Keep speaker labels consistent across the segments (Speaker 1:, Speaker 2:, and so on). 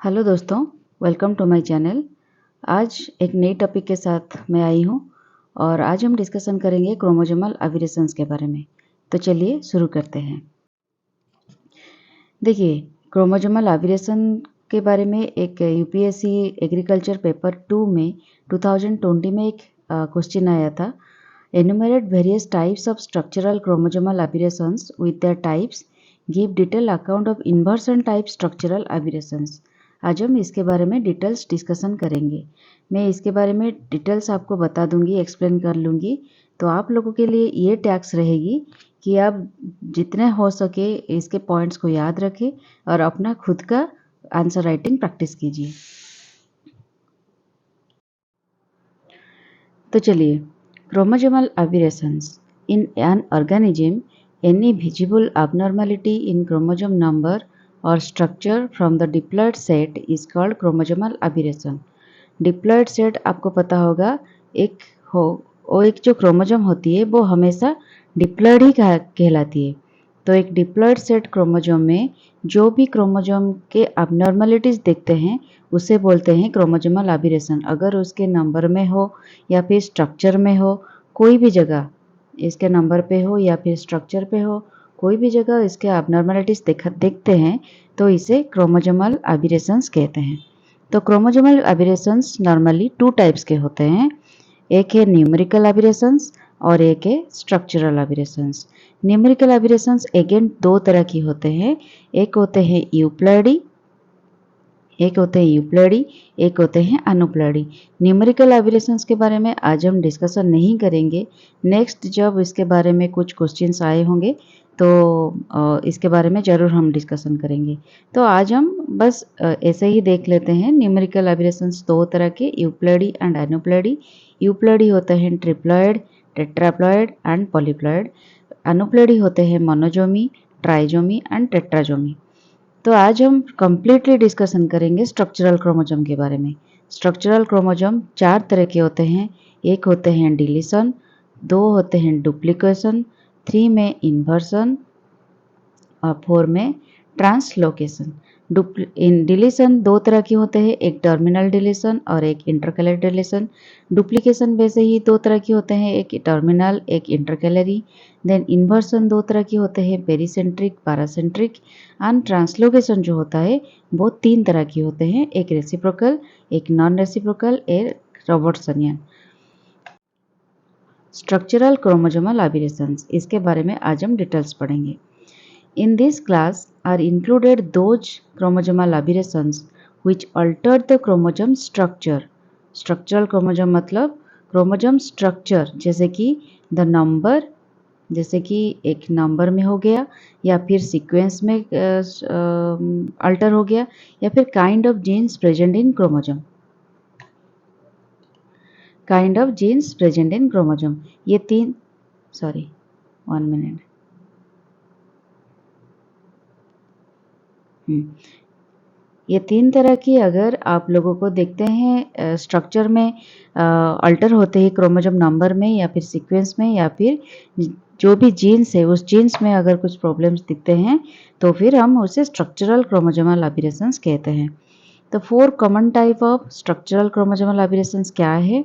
Speaker 1: Hello दोस्तों, welcome to my channel. आज एक नई टॉपिक के साथ मैं आई हूँ और आज हम डिस्कशन करेंगे क्रोमोसोमल एबेरेशंस के बारे में। तो चलिए शुरू करते हैं। देखिए, क्रोमोसोमल एबेरेशन के बारे में एक यूपीएससी एग्रीकल्चर पेपर 2 में 2020 में एक क्वेश्चन आया था। Enumerate various types of structural chromosomal aberrations with their types, give detail account of inversion type structural aberrations. आज हम इसके बारे में डिटेल्स डिस्कशन करेंगे। मैं इसके बारे में डिटेल्स आपको बता दूंगी, एक्सप्लेन कर लूँगी। तो आप लोगों के लिए ये टैक्स रहेगी कि आप जितने हो सके इसके पॉइंट्स को याद रखें और अपना खुद का आंसर राइटिंग प्रैक्टिस कीजिए। तो चलिए, chromosomal aberrations in an organism, any visible abnormality in chromosome number or structure from the diploid set is called chromosomal aberration। Diploid set आपको पता होगा, एक हो वो एक जो क्रोमोसोम होती है वो हमेशा डिप्लॉयड ही कहलाती है। तो एक डिप्लॉयड सेट क्रोमोसोम में जो भी क्रोमोसोम के अबनॉर्मलिटीज़ देखते हैं उसे बोलते हैं क्रोमोसोमल एबेरेशन। अगर उसके नंबर में हो या फिर स्ट्रक्चर में हो, कोई भी जगह इसके नंबर पे हो या फिर स्ट्रक्चर पे हो, कोई भी जगह इसके अबनॉर्मलिटीज़ देखते हैं तो इसे क्रोमोसोमल एबेरेशंस कहते हैं। तो क्रोमोसोमल एबेरेशंस नॉर्मली 2 टाइप्स के होते हैं। एक है न्यूमेरिकल एबेरेशंस और एक है स्ट्रक्चरल एबेरेशंस। न्यूमेरिकल एबेरेशंस अगेन 2 तरह की होते हैं। एक होते हैं यूप्लॉइडी, एक होते हैं अनुप्लॉइडी। न्यूमेरिकल एबेरेशंस के बारे में आज हम डिस्कशन नहीं करेंगे। नेक्स्ट जब इसके बारे में कुछ क्वेश्चंस आए होंगे तो इसके बारे में ज़रूर हम डिस्कशन करेंगे। तो आज हम बस ऐसे ही देख लेते हैं। न्यूमेरिकल एबेरेशंस 2 तरह के, यूप्लॉइडी एंड अनुप्लॉइडी। यूप्लॉइडी होते हैं ट्रिप्लॉइड, टेट्राप्लॉइड एंड पॉलीप्लॉइड। अनुप्लॉइडी होते हैं मोनोजोमी, ट्राइजोमी एंड टेट्राजोमी। तो आज हम कम्प्लीटली डिस्कशन करेंगे स्ट्रक्चरल क्रोमोसोम के बारे में। स्ट्रक्चरल क्रोमोसोम 4 तरह के होते हैं। एक होते हैं डिलीशन, 2 होते हैं डुप्लीकेशन, 3 में इन्वर्सन और 4 में ट्रांसलोकेशन। डिलीशन 2 तरह के होते हैं, एक टर्मिनल डिलीशन और एक इंटरकैलरी डिलीशन। डुप्लीकेशन वैसे ही 2 तरह के होते हैं, एक टर्मिनल एक इंटरकैलरी। देन इन्वर्सन 2 तरह के होते हैं, पेरीसेंट्रिक पैरासेंट्रिक। एंड ट्रांसलोकेशन जो होता है वो 3 तरह के होते हैं, एक रेसिप्रोकल, एक नॉन रेसिप्रोकल, एक रॉबर्टसनियन। स्ट्रक्चरल क्रोमोसोमल एबेरेशंस, इसके बारे में आज हम डिटेल्स पढ़ेंगे। In this class are included those chromosomal aberrations which alter the chromosome structure। Structural chromosome मतलब क्रोमोसोम स्ट्रक्चर, जैसे कि द नंबर, जैसे कि एक नंबर में हो गया या फिर सीक्वेंस में अल्टर हो गया या फिर kind of genes present in chromosome. Kind of genes present in chromosome, ये 3 सॉरी 1 मिनट। ये 3 तरह की अगर आप लोगों को देखते हैं स्ट्रक्चर में अल्टर होते हैं क्रोमोसोम नंबर में या फिर सीक्वेंस में या फिर जो भी जीन्स है उस जीन्स में अगर कुछ प्रॉब्लम्स दिखते हैं तो फिर हम उसे स्ट्रक्चरल क्रोमोसोमल एबेरेशंस कहते हैं। तो 4 common type of structural chromosomal aberrations क्या है?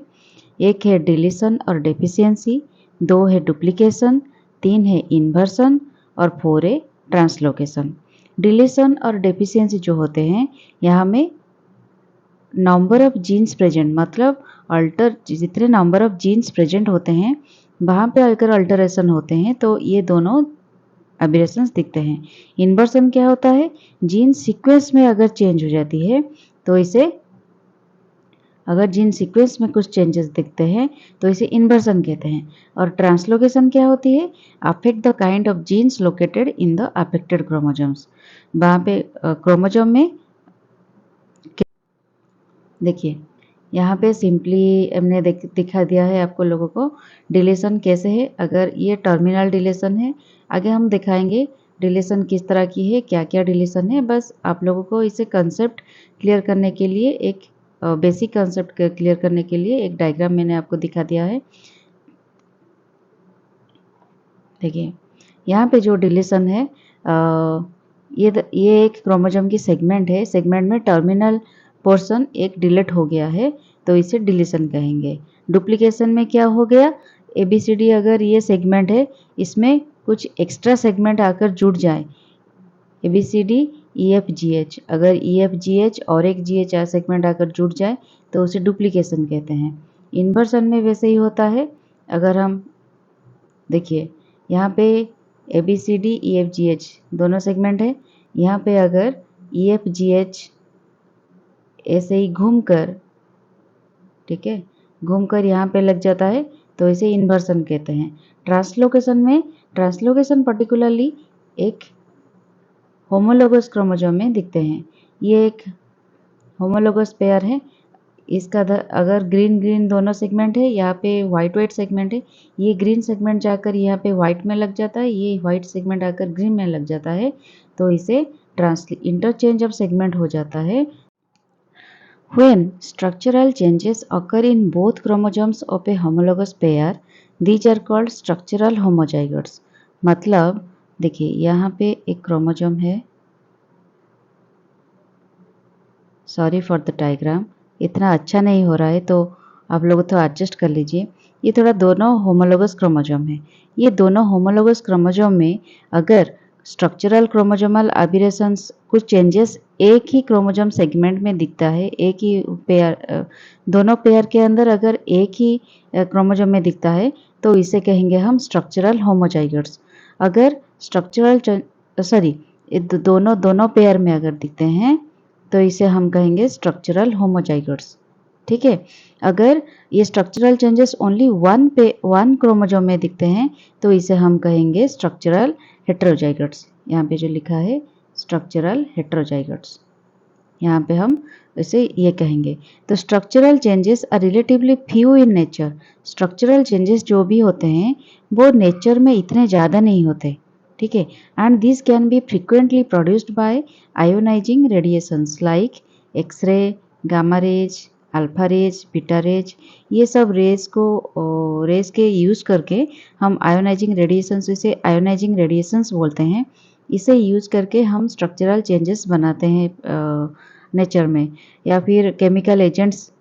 Speaker 1: एक है डिलीशन और डेफिशिएंसी, 2 है डुप्लीकेशन, 3 है इन्वर्सन और 4 है ट्रांसलोकेशन। डिलीशन और डेफिशिएंसी जो होते हैं, यहाँ में नंबर ऑफ जीन्स प्रेजेंट मतलब अल्टर जितने नंबर ऑफ जीन्स प्रेजेंट होते हैं वहाँ पे अगर अल्टरेशन होते हैं तो ये दोनों एबेरेशंस दिखते हैं। इन्वर्सन क्या होता है? जीन सीक्वेंस में अगर चेंज हो जाती है तो इसे, अगर जीन सीक्वेंस में कुछ चेंजेस दिखते हैं तो इसे इन्वर्सन कहते हैं। और ट्रांसलोकेशन क्या होती है? Affect the kind of genes located in the affected chromosomes. वहाँ पे क्रोमोसोम में देखिए, यहाँ पे सिंपली हमने दिखा दिया है आपको लोगों को डिलीशन कैसे है। अगर ये टर्मिनल डिलीशन है, आगे हम दिखाएंगे डिलीशन किस तरह की है, क्या क्या डिलीशन है। बस आप लोगों को इसे कंसेप्ट क्लियर करने के लिए, एक बेसिक कंसेप्ट क्लियर करने के लिए एक डायग्राम मैंने आपको दिखा दिया है। देखिए, यहाँ पे जो डिलीशन है ये एक क्रोमोसोम की सेगमेंट है, सेगमेंट में टर्मिनल पोर्शन एक डिलीट हो गया है तो इसे डिलीशन कहेंगे। डुप्लीकेशन में क्या हो गया, ABCD अगर ये सेगमेंट है इसमें कुछ एक्स्ट्रा सेगमेंट आकर जुड़ जाए, ABCD EFGH, अगर EFGH और एक GH सेगमेंट आकर जुड़ जाए तो उसे डुप्लीकेशन कहते हैं। इन्वर्सन में वैसे ही होता है, अगर हम देखिए यहाँ पे ABCD EFGH दोनों सेगमेंट है, यहाँ पे अगर EFGH ऐसे ही घूमकर, ठीक है, घूमकर यहाँ पे लग जाता है तो इसे इन्वर्सन कहते हैं। ट्रांसलोकेशन में, ट्रांसलोकेशन पर्टिकुलरली एक होमोलोगस क्रोमोसोम में दिखते हैं। ये एक होमोलोगस पेयर है, इसका अगर ग्रीन ग्रीन दोनों सेगमेंट है, यहाँ पे वाइट वाइट सेगमेंट है, ये ग्रीन सेगमेंट जाकर यहाँ पे वाइट में लग जाता है, ये वाइट सेगमेंट आकर ग्रीन में लग जाता है तो इसे इंटरचेंज ऑफ सेगमेंट हो जाता है। When structural changes occur in both chromosomes of a homologous pair, these are called structural homozygotes। मतलब देखिए यहाँ पे एक क्रोमोसोम है, सॉरी फॉर द डायग्राम, इतना अच्छा नहीं हो रहा है तो आप लोग तो एडजस्ट कर लीजिए। ये थोड़ा दोनों होमोलोगस क्रोमोसोम है, ये दोनों होमोलोगस क्रोमोसोम में अगर स्ट्रक्चरल क्रोमोसोमल एबिरेशंस कुछ चेंजेस एक ही क्रोमोसोम सेगमेंट में दिखता है, एक ही पेयर, दोनों पेयर के अंदर अगर एक ही क्रोमोसोम में दिखता है तो इसे कहेंगे हम स्ट्रक्चरल होमोजाइगोट्स। अगर स्ट्रक्चरल सॉरी दोनों पेयर में अगर दिखते हैं तो इसे हम कहेंगे स्ट्रक्चरल होमोजाइगोट्स। ठीक है, अगर ये structural changes only one chromosome में दिखते हैं तो इसे हम कहेंगे स्ट्रक्चरल हेटेरोजाइगोट्स। यहाँ पे जो लिखा है स्ट्रक्चरल हेटेरोजाइगोट्स, यहाँ पे हम इसे ये कहेंगे। तो structural changes are relatively few in nature. Structural changes जो भी होते हैं वो नेचर में इतने ज़्यादा नहीं होते, ठीक है। And this can be frequently produced by ionizing radiations like X ray, gamma rays, alpha rays, beta rays. ये सब रेज के यूज़ करके हम आयोनाइजिंग रेडिएशंस, इसे आयोनाइजिंग रेडिएशंस बोलते हैं। इसे यूज़ करके हम स्ट्रक्चरल चेंजेस बनाते हैं नेचर में, या फिर केमिकल एजेंट्स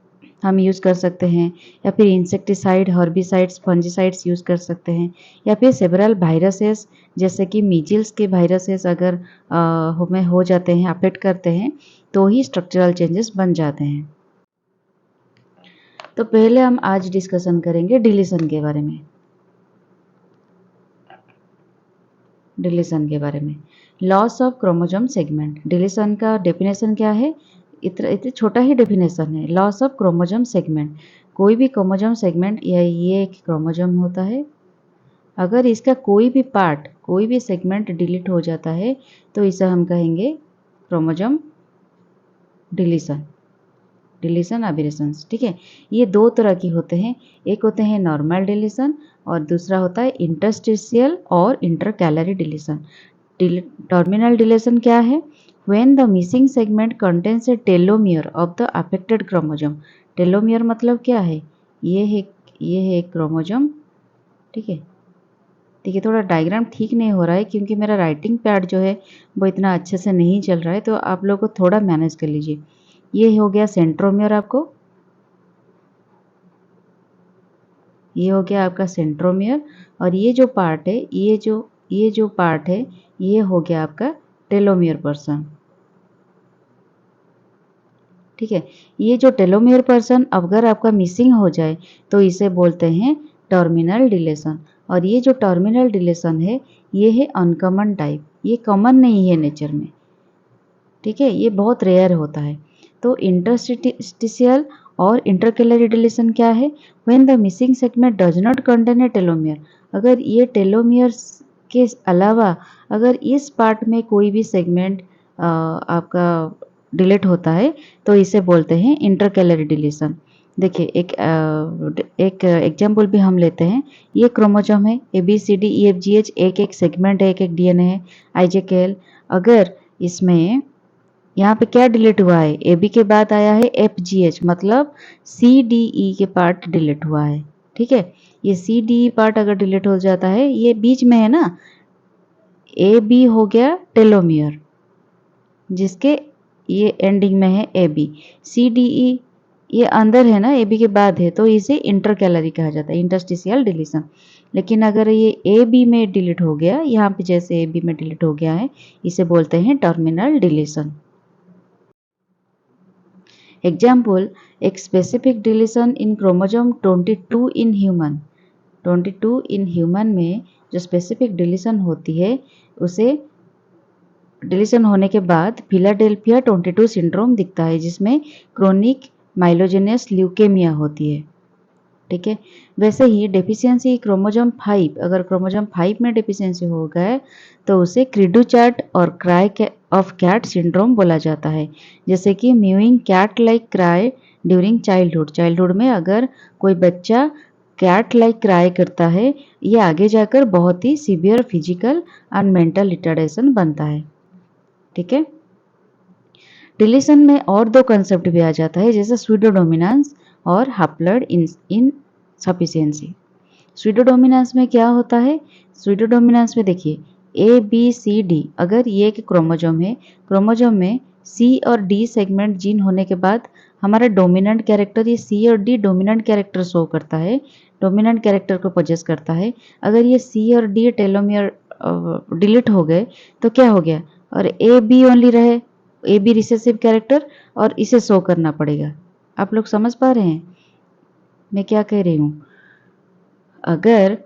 Speaker 1: हम यूज़ कर सकते हैं, या फिर इंसेक्टिसाइड, हर्बिसाइड्स, फंजीसाइड्स यूज़ कर सकते हैं, या फिर सेवरल वायरसेस जैसे कि मीजिल्स के वायरसेस अगर हमें हो जाते हैं, अफेक्ट करते हैं तो ही स्ट्रक्चरल चेंजेस बन जाते हैं। तो पहले हम आज डिस्कशन करेंगे डिलीशन के बारे में। डिलीशन के बारे में, loss of chromosome segment. Deletion का डेफिनेशन क्या है, इतना छोटा ही डेफिनेशन है। लॉस ऑफ क्रोमोसोम सेगमेंट, कोई भी क्रोमोसोम सेगमेंट या ये एक क्रोमोसोम होता है, अगर इसका कोई भी पार्ट, कोई भी सेगमेंट डिलीट हो जाता है तो इसे हम कहेंगे क्रोमोसोम डिलीशन, डिलीशन एबेरेशंस। ठीक है, ये दो तरह की होते हैं, एक होते हैं नॉर्मल डिलीशन और दूसरा होता है इंटरस्टिशियल और इंटरकैलरी डिलीशन। टर्मिनल डिलीशन क्या है, when the missing segment contains A telomere of the affected chromosome. Telomere मतलब क्या है, ये है क्रोमोसोम, ठीक है। देखिए थोड़ा डायग्राम ठीक नहीं हो रहा है क्योंकि मेरा राइटिंग पैड जो है वो इतना अच्छे से नहीं चल रहा है, तो आप लोग को थोड़ा मैनेज कर लीजिए। ये हो गया सेंट्रोमियर, आपको ये हो गया आपका सेंट्रोमियर, और ये जो पार्ट है, ये जो पार्ट है ये हो गया आपका टेलोमियर पर्सन। ठीक है, ये जो टेलोमियर पर्सन अगर आपका मिसिंग हो जाए तो इसे बोलते हैं टर्मिनल डिलेशन। और ये जो टर्मिनल डिलेशन है ये है अनकॉमन टाइप, ये कॉमन नहीं है नेचर में, ठीक है, ये बहुत रेयर होता है। तो इंटरस्टिशियल और इंटरकैलरी डिलीशन क्या है, when the missing segment does not contain a telomere. अगर ये टेलोमियर के अलावा अगर इस पार्ट में कोई भी सेगमेंट आपका डिलीट होता है तो इसे बोलते हैं इंटरकैलरी डिलीशन। देखिए एक एग्जाम्पल भी हम लेते हैं, ये क्रोमोसोम है ABCDEFGH, एक एक सेगमेंट है, एक एक DNA है IJKL। अगर इसमें यहाँ पे क्या डिलीट हुआ है, AB के बाद आया है FGH, मतलब CDE के पार्ट डिलीट हुआ है, ठीक है। ये CDE पार्ट अगर डिलीट हो जाता है, ये बीच में है ना, AB हो गया टेलोमियर, जिसके ये एंडिंग में है ए बी। सी डी ई ये अंदर है ना, ए बी के बाद है, तो इसे इंटरकैलरी कहा जाता है, इंटरस्टिशियल डिलीशन। लेकिन अगर ये ए बी में डिलीट हो गया, यहाँ पे जैसे ए बी में डिलीट हो गया है, इसे बोलते हैं टर्मिनल डिलीशन। एग्जाम्पल, एक specific deletion in chromosome 22 in human. 22 in human में जो स्पेसिफिक डिलीशन होती है, उसे डिलीशन होने के बाद फिलाडेल्फिया 22 सिंड्रोम दिखता है, जिसमें क्रोनिक माइलोजेनियस ल्यूकेमिया होती है। ठीक है, वैसे ही डेफिशिएंसी क्रोमोसोम 5, अगर क्रोमोसोम 5 में डेफिशिएंसी हो गए तो उसे क्रीडू चार्ट और क्राई ऑफ कैट सिंड्रोम बोला जाता है। जैसे कि mewing cat like cry during childhood में अगर कोई बच्चा कैट लाइक क्राई करता है, ये आगे जाकर बहुत ही severe physical and mental retardation बनता है। ठीक है, डिलीशन में और दो कंसेप्ट भी आ जाता है, जैसे स्यूडोडोमिनेंस और हैप्लॉइड इनसफिशिएंसी। स्यूडोडोमिनेंस में क्या होता है? स्यूडोडोमिनेंस में देखिए, ए बी सी डी अगर ये एक क्रोमोसोम है, क्रोमोसोम में सी और डी सेगमेंट जीन होने के बाद हमारा डोमिनेंट कैरेक्टर, ये सी और डी डोमिनेंट कैरेक्टर शो करता है, डोमिनेंट कैरेक्टर को पोजेस करता है। अगर ये सी और डी टेलोमियर डिलीट हो गए तो क्या हो गया, और ए बी ओनली रहे, ए बी रिसेसिव कैरेक्टर, और इसे शो करना पड़ेगा। आप लोग समझ पा रहे हैं मैं क्या कह रही हूँ? अगर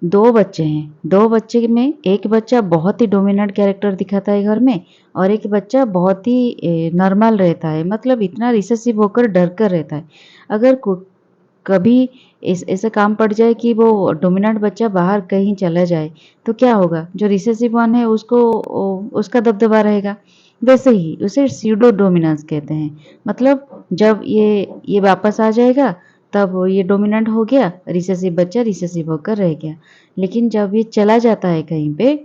Speaker 1: दो बच्चे हैं, दो बच्चे में एक बच्चा बहुत ही डोमिनेंट कैरेक्टर दिखाता है घर में, और एक बच्चा बहुत ही नॉर्मल रहता है, मतलब इतना रिसेसिव होकर डर कर रहता है। अगर कभी ऐसा काम पड़ जाए कि वो डोमिनेंट बच्चा बाहर कहीं चला जाए, तो क्या होगा? जो रिसेसिव वन है उसको उसका दबदबा रहेगा। वैसे ही उसे स्यूडो डोमिनेंस कहते हैं, मतलब जब ये वापस आ जाएगा तब ये डोमिनेंट हो गया, रिसेसिव बच्चा रिसेसिव होकर रह गया। लेकिन जब ये चला जाता है कहीं पे,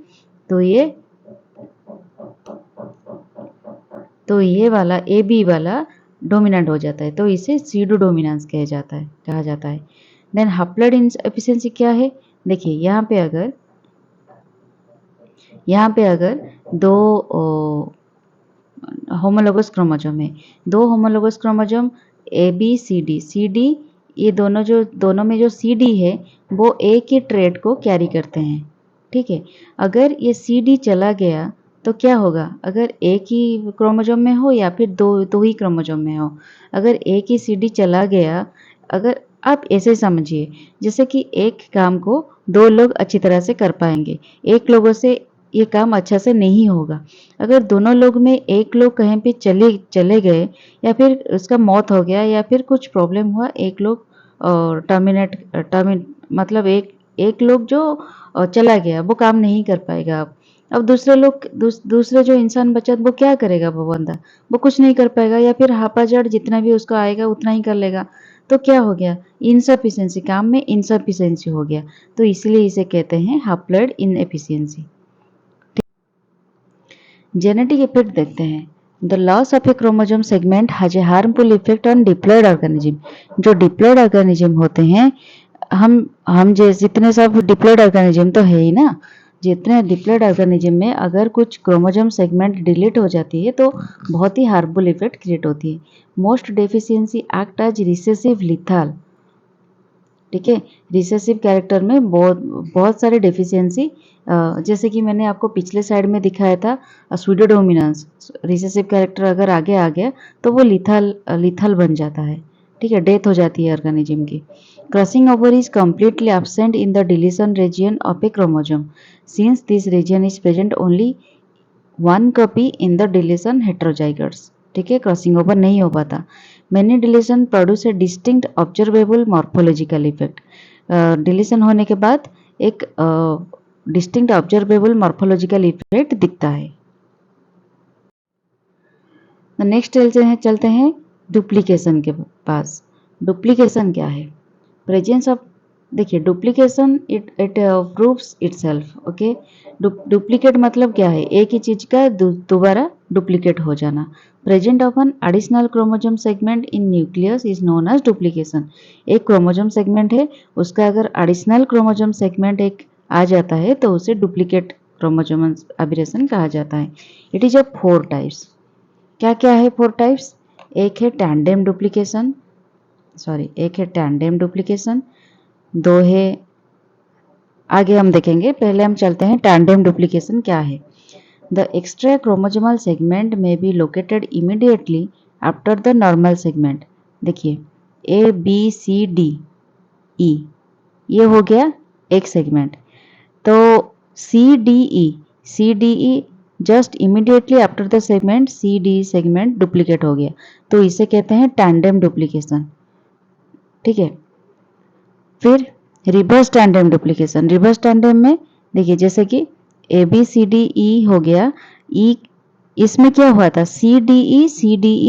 Speaker 1: तो ये वाला ए बी वाला डोमिनेंट हो जाता है, तो इसे स्यूडो डोमिनेंस कहा जाता है। देन हैप्लॉइड इनएफिशिएंसी क्या है? देखिए यहाँ पे अगर दो होमोलोगस क्रोमोसोम है, दो homologous chromosome A B C D, ये दोनों में जो सी डी है वो एक ही ट्रेड को कैरी करते हैं। ठीक है, अगर ये सी डी चला गया तो क्या होगा? अगर एक ही क्रोमोसोम में हो या फिर दो ही क्रोमोसोम में हो, अगर एक ही सी डी चला गया, अगर आप ऐसे समझिए जैसे कि एक काम को दो लोग अच्छी तरह से कर पाएंगे, एक लोगों से ये काम अच्छा से नहीं होगा। अगर दोनों लोग में एक लोग कहीं पे चले गए, या फिर उसका मौत हो गया, या फिर कुछ प्रॉब्लम हुआ, एक लोग मतलब एक लोग जो चला गया, वो काम नहीं कर पाएगा। अब दूसरे जो इंसान बचा, वो क्या करेगा? वो बंदा वो कुछ नहीं कर पाएगा, या फिर हापाजड़ जितना भी उसको आएगा उतना ही कर लेगा। तो क्या हो गया? इनसफिशिएंसी, काम में इनसफिशिएंसी हो गया। तो इसलिए इसे कहते हैं हैप्लॉइड इनएफिशिएंसी। जेनेटिक इफेक्ट देखते हैं। The loss of a chromosome segment has a harmful effect on diploid organism. जो डिप्लॉयड ऑर्गेनिज्म होते हैं, हम जितने सब डिप्लॉयड ऑर्गेनिज्म तो है ही ना, जितने डिप्लॉयड ऑर्गेनिज्म में अगर कुछ क्रोमोसोम सेगमेंट डिलीट हो जाती है तो बहुत ही हार्मफुल इफेक्ट क्रिएट होती है। Most deficiency act as recessive lethal. ठीक है, रिसेसिव कैरेक्टर में बहुत सारे डेफिशिएंसी, जैसे कि मैंने आपको पिछले साइड में दिखाया था, स्यूडोडोमिनेंस, रिसेसिव कैरेक्टर अगर आगे आ गया तो वो लिथल बन जाता है। ठीक है, डेथ हो जाती है ऑर्गेनिज्म की। Crossing over is completely absent in the deletion region of a chromosome since this region is present only one copy in the deletion heterozygotes। ठीक है, क्रॉसिंग ओवर नहीं हो पाता। Many deletion produce a distinct observable morphological effect. Deletion होने के बाद एक distinct observable morphological effect दिखता है। नेक्स्ट चलते हैं डुप्लीकेशन के पास। डुप्लीकेशन क्या है? प्रेजेंस ऑफ, देखिए duplication it proves itself. Okay, duplicate मतलब क्या है? एक ही चीज का दोबारा डुप्लीकेट हो जाना। Present of an additional chromosome segment in nucleus is known as duplication. एक क्रोमोसोम सेगमेंट है, उसका अगर एडिशनल क्रोमोसोम सेगमेंट एक आ जाता है तो उसे डुप्लीकेट क्रोमोसोमल एब्रेशन कहा जाता है। It is of 4 types. क्या क्या है 4 टाइप्स? एक है टैंडेम डुप्लीकेशन, दो है, आगे हम देखेंगे, पहले हम चलते हैं टैंडेम डुप्लीकेशन क्या है। The extra chromosomal segment may be located immediately after the normal segment. देखिए ए बी सी डी ई, ये हो गया एक सेगमेंट। तो C D E just immediately after the segment C D segment duplicate हो गया, तो इसे कहते हैं टैंडेम डुप्लीकेशन। ठीक है, फिर reverse tandem duplication. Reverse tandem में देखिए जैसे कि ए बी सी डी ई हो गया, ई इसमें क्या हुआ था, सी डी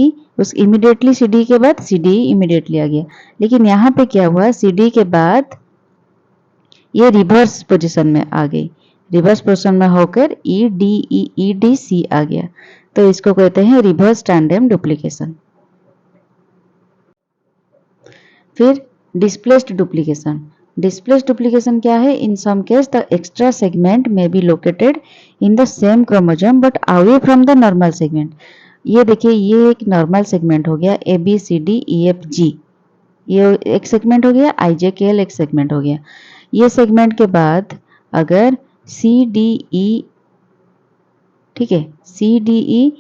Speaker 1: ई उस इमीडिएटली सी डी के बाद सी डी इमीडिएटली आ गया, लेकिन यहाँ पे क्या हुआ, सी डी के बाद ये रिवर्स पोजीशन में आ गई, रिवर्स पोजीशन में होकर ई डी सी आ गया, तो इसको कहते हैं रिवर्स टैंडेम डुप्लीकेशन। फिर डिस्प्लेस्ड डुप्लीकेशन। डिस्प्लेस्ड डुप्लीकेशन क्या है? In some case the extra segment may be located in the same chromosome but away from the normal segment. ये देखिए ये एक नॉर्मल सेगमेंट हो गया, A B C D E F G, ये एक सेगमेंट हो गया, आई जे के एल एक सेगमेंट हो गया। ये सेगमेंट के बाद अगर सी डी ई, ठीक है, सी डी ई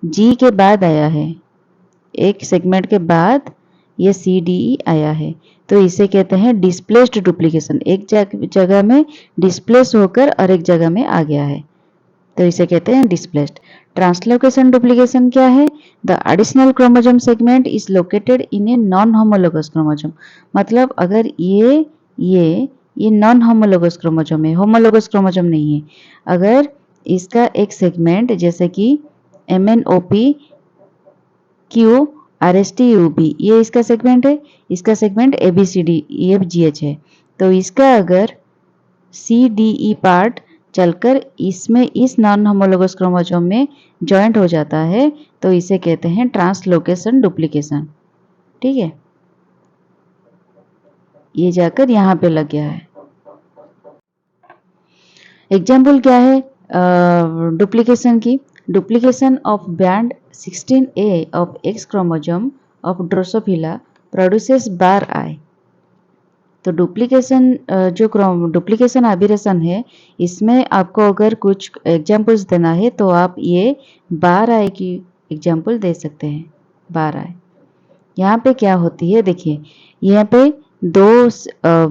Speaker 1: जी के बाद आया है, एक सेगमेंट के बाद ये सी डी ई आया है, तो इसे कहते हैं डिस्प्लेस्ड डुप्लीकेशन। एक जगह में डिस्प्लेस होकर और एक जगह में आ गया है, तो इसे कहते हैं डिस्प्लेस्ड। ट्रांसलोकेशन डुप्लीकेशन क्या है? The additional chromosome segment is located in a non homologous chromosome. मतलब अगर ये नॉन होमोलोगस क्रोमोसोम है, होमोलोगस क्रोमोसोम नहीं है, अगर इसका एक सेगमेंट जैसे कि M N O P Q R S T U B, ये इसका सेगमेंट है, इसका segment A B C D E F G H है, तो इसका अगर सी डी ई पार्ट चलकर इसमें इस नॉन होमोलोगस क्रोमोसोम में जॉइंट हो जाता है, तो इसे कहते हैं ट्रांसलोकेशन डुप्लीकेशन। ठीक है, ये जाकर यहाँ पे लग गया है। एग्जाम्पल क्या है डुप्लीकेशन की? Duplication of band 16A of X chromosome of Drosophila produces bar I। तो डुप्लीकेशन जो डुप्लीकेशन एबिरेशन है, इसमें आपको अगर कुछ एग्जाम्पल्स देना है तो आप ये बार आई की एग्जाम्पल दे सकते हैं। बार आई यहाँ पे क्या होती है, देखिए यहाँ पे दो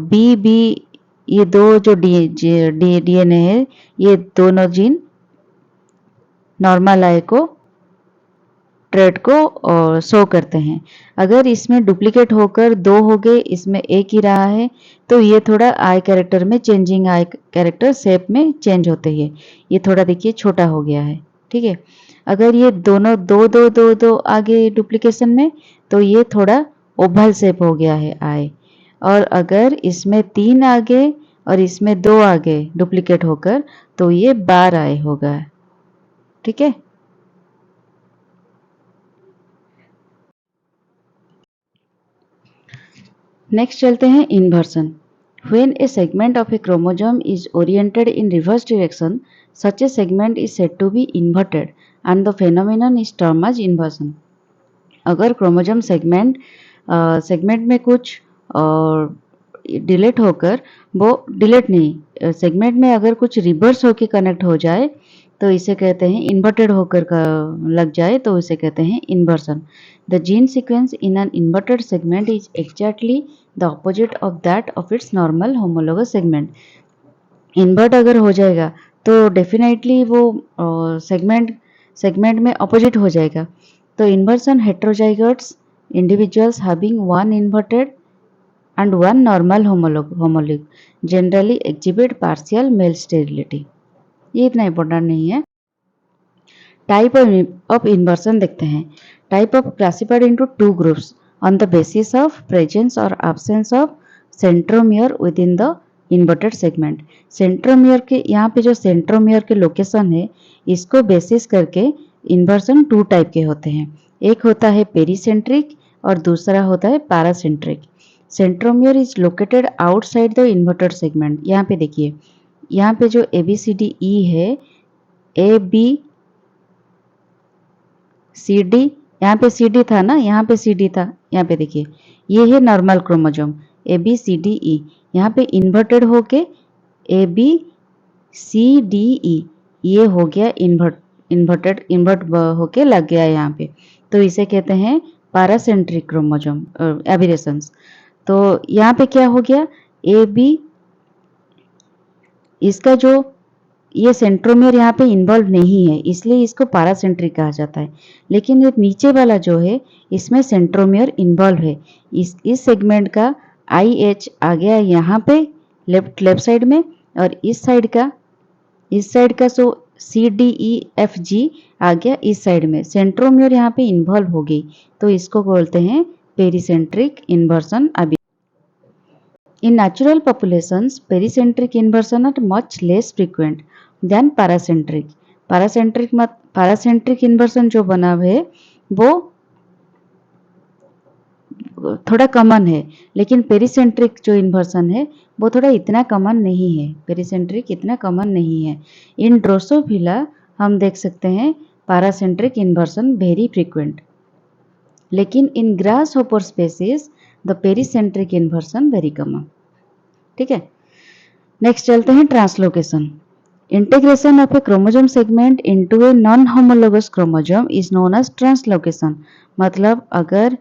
Speaker 1: बी ये दो जो डीएनए है, ये दोनों जीन नॉर्मल आई को ट्रेड को शो करते हैं। अगर इसमें डुप्लीकेट होकर दो हो गए, इसमें एक ही रहा है, तो ये थोड़ा आई कैरेक्टर में चेंजिंग, आई कैरेक्टर शेप में चेंज होते हैं, ये थोड़ा देखिए छोटा हो गया है। ठीक है, अगर ये दोनों दो आगे डुप्लीकेशन में, तो ये थोड़ा ओवल शेप हो गया है आई, और अगर इसमें 3 आगे और इसमें 2 आगे डुप्लीकेट होकर, तो ये बार आई होगा। ठीक है, नेक्स्ट चलते हैं inversion. When a segment of a chromosome is oriented in reverse direction, such a segment is said to be inverted and the phenomenon is termed as inversion। अगर क्रोमोसोम सेगमेंट में कुछ डिलीट होकर, वो delete नहीं, segment में अगर कुछ reverse होकर कनेक्ट हो जाए, तो इसे कहते हैं इन्वर्टेड होकर लग जाए, तो इसे कहते हैं inversion. The gene sequence in an inverted segment is exactly the opposite of that of its normal homologous segment. Invert अगर हो जाएगा तो डेफिनेटली वो सेगमेंट में ऑपोजिट हो जाएगा। तो inversion heterozygotes individuals having one inverted and one normal homologue generally exhibit partial male sterility। ये इतना इम्पोर्टेंट नहीं है। टाइप ऑफ इन्वर्सन देखते हैं। Type of classified into 2 groups on the basis of presence और absence of centromere within the inverted segment. Centromere के यहाँ पे जो सेंट्रोमियर के लोकेशन है, इसको बेसिस करके इन्वर्सन 2 टाइप के होते हैं। एक होता है पेरीसेंट्रिक और दूसरा होता है paracentric. Centromere is located outside the inverted segment. यहाँ पे देखिए यहाँ पे जो ए बी सी डी ई है, ए बी सी डी, यहाँ पे सी डी था ना, यहाँ पे सी डी था, यहाँ पे देखिए ये है normal chromosome A B C D E, यहाँ पे इन्वर्टेड होके ए बी सी डी ई, ये हो गया इन्वर्ट होके लग गया यहाँ पे, तो इसे कहते हैं पैरासेंट्रिक क्रोमोजोम एबिरेशंस। तो यहाँ पे क्या हो गया, ए बी, इसका जो ये सेंट्रोमियर यहाँ पे इन्वॉल्व नहीं है, इसलिए इसको पैरासेंट्रिक कहा जाता है। लेकिन ये नीचे वाला जो है इसमें सेंट्रोमियर इन्वॉल्व है। इस सेगमेंट का आई एच आ गया यहाँ पे लेफ्ट साइड में, और इस साइड का सो सी डी ई एफ जी आ गया इस साइड में, सेंट्रोमियर यहाँ पे इन्वॉल्व हो गई, तो इसको बोलते हैं पेरिसेंट्रिक इन्वर्सन। अभी in natural populations, pericentric inversion are much less frequent than paracentric. Paracentric inversion जो बना है वो थोड़ा कॉमन है, लेकिन पेरिसेंट्रिक जो इन्वर्सन है वो थोड़ा इतना कॉमन नहीं है, पेरिसेंट्रिक इतना कॉमन नहीं है। इन ड्रोसोफिला हम देख सकते हैं पैरासेंट्रिक इन्वर्सन वेरी फ्रीक्वेंट, लेकिन in grasshopper species the pericentric inversion very common. ठीक है, नेक्स्ट चलते हैं translocation. Integration of a chromosome segment into a non homologous chromosome is known as translocation. मतलब अगर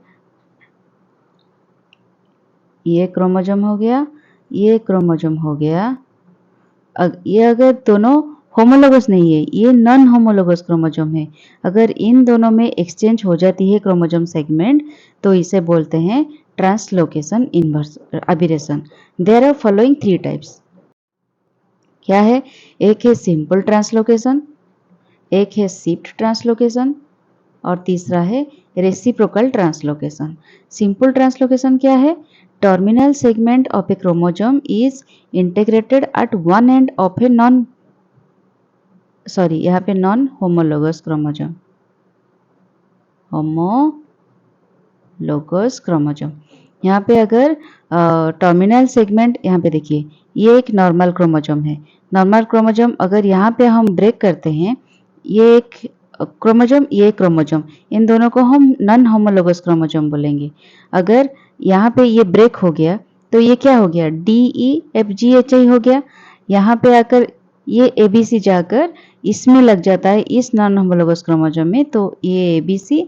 Speaker 1: ये क्रोमोजोम हो गया, ये क्रोमोजोम हो गया, ये अगर दोनों होमोलोगस नहीं है, ये नॉन होमोलोगस क्रोमोजोम है, अगर इन दोनों में एक्सचेंज हो जाती है क्रोमोजोम सेगमेंट, तो इसे बोलते हैं translocation inverse aberration. There are following 3 types. क्या है, एक है सिंपल ट्रांसलोकेशन, एक है शिफ्ट ट्रांसलोकेशन, और तीसरा है रेसिप्रोकल ट्रांसलोकेशन। सिंपल ट्रांसलोकेशन क्या है, terminal segment of a chromosome is integrated at one end of a यहाँ पे non homologous chromosome, homologous chromosome. यहाँ पे अगर टर्मिनल सेगमेंट, यहाँ पे देखिए ये एक नॉर्मल क्रोमोजोम है, नॉर्मल क्रोमोजोम अगर यहाँ पे हम ब्रेक करते हैं, ये एक क्रोमोजोम, ये क्रोमोजोम, इन दोनों को हम नॉन होमोलोगस क्रोमोजोम बोलेंगे। अगर यहाँ पे ये ब्रेक हो गया तो ये क्या हो गया, D E F G H आई हो गया, यहाँ पे आकर ये ए बी सी जाकर इसमें लग जाता है इस नॉन होमोलोगस क्रोमोजोम में, तो ये ए बी सी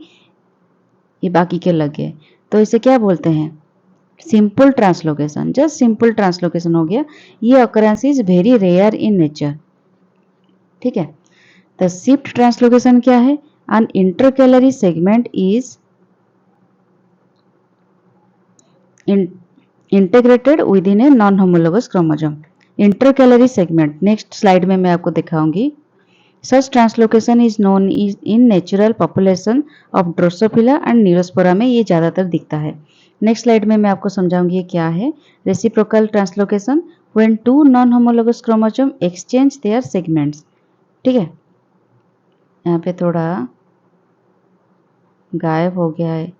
Speaker 1: ये बाकी के लग गए, तो इसे क्या बोलते हैं, simple translocation. Just simple translocation हो गया, ये occurrence is very rare in nature. ठीक है, तो शिफ्ट ट्रांसलोकेशन क्या है, an intercalary segment is integrated within a non homologous chromosome. Intercalary segment next slide में मैं आपको दिखाऊंगी। Such translocation is known in natural population of Drosophila and Neurospora में ये ज़्यादातर दिखता है। नेक्स्ट स्लाइड में मैं आपको समझाऊंगी ये क्या है। Reciprocal translocation, when two non homologous chromosome exchange their segments. ठीक है, यहाँ पे थोड़ा गायब हो गया है,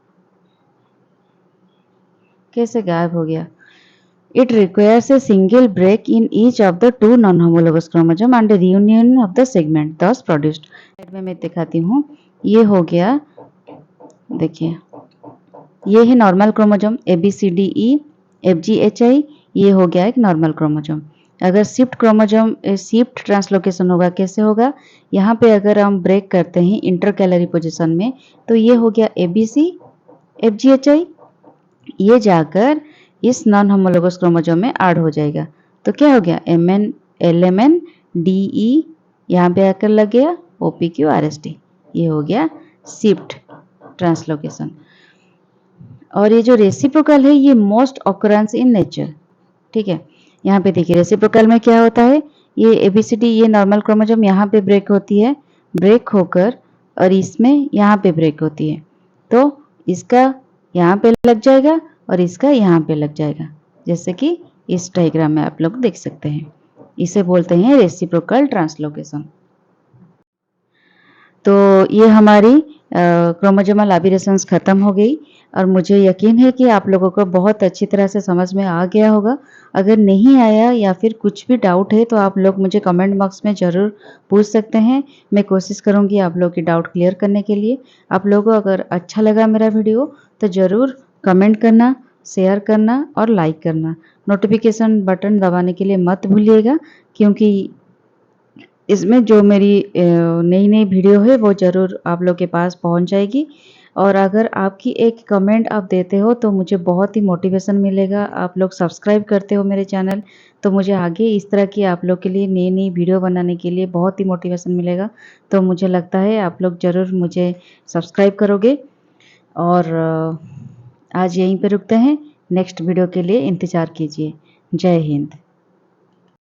Speaker 1: कैसे गायब हो गया, it requires a single break in each of the two non homologous chromosome and reunion of the segment thus produced. Slide में मैं दिखाती हूँ, ये हो गया, देखिए ये है normal chromosome A B C D E F G H I, ये हो गया एक नॉर्मल क्रोमोजोम। अगर शिफ्ट क्रोमोजोम शिफ्ट ट्रांसलोकेशन होगा, कैसे होगा, यहाँ पे अगर हम ब्रेक करते हैं इंटरकैलरी पोजीशन में, तो ये हो गया A B C F G H I, ये जाकर इस नॉन होमोलोगस क्रोमोजोम में ऐड हो जाएगा, तो क्या हो गया M N L M N D E, यहाँ पे आकर लग गया O P Q R S T, ये हो गया शिफ्ट ट्रांसलोकेशन। और ये जो रेसिप्रोकल है ये मोस्ट ऑकरेंस इन नेचर। ठीक है, यहाँ पे देखिए रेसिप्रोकल में क्या होता है, ये एबीसीडी ये नॉर्मल क्रोमोजोम यहाँ पे ब्रेक होती है, ब्रेक होकर और इसमें यहाँ पे ब्रेक होती है, तो इसका यहाँ पे लग जाएगा और इसका यहाँ पे लग जाएगा, जैसे कि इस डायग्राम में आप लोग देख सकते हैं। इसे बोलते हैं रेसिप्रोकल ट्रांसलोकेशन। तो ये हमारी क्रोमोसोमल एबेरेशंस ख़त्म हो गई और मुझे यकीन है कि आप लोगों को बहुत अच्छी तरह से समझ में आ गया होगा। अगर नहीं आया या फिर कुछ भी डाउट है तो आप लोग मुझे कमेंट बॉक्स में ज़रूर पूछ सकते हैं। मैं कोशिश करूँगी आप लोगों की डाउट क्लियर करने के लिए। आप लोगों को अगर अच्छा लगा मेरा वीडियो तो ज़रूर कमेंट करना, शेयर करना और लाइक करना। नोटिफिकेशन बटन दबाने के लिए मत भूलिएगा, क्योंकि इसमें जो मेरी नई-नई वीडियो है वो ज़रूर आप लोग के पास पहुंच जाएगी। और अगर आपकी एक कमेंट आप देते हो तो मुझे बहुत ही मोटिवेशन मिलेगा। आप लोग सब्सक्राइब करते हो मेरे चैनल, तो मुझे आगे इस तरह की आप लोग के लिए नई-नई वीडियो बनाने के लिए बहुत ही मोटिवेशन मिलेगा। तो मुझे लगता है आप लोग ज़रूर मुझे सब्सक्राइब करोगे। और आज यहीं पे रुकते हैं। नेक्स्ट वीडियो के लिए इंतज़ार कीजिए। जय हिंद।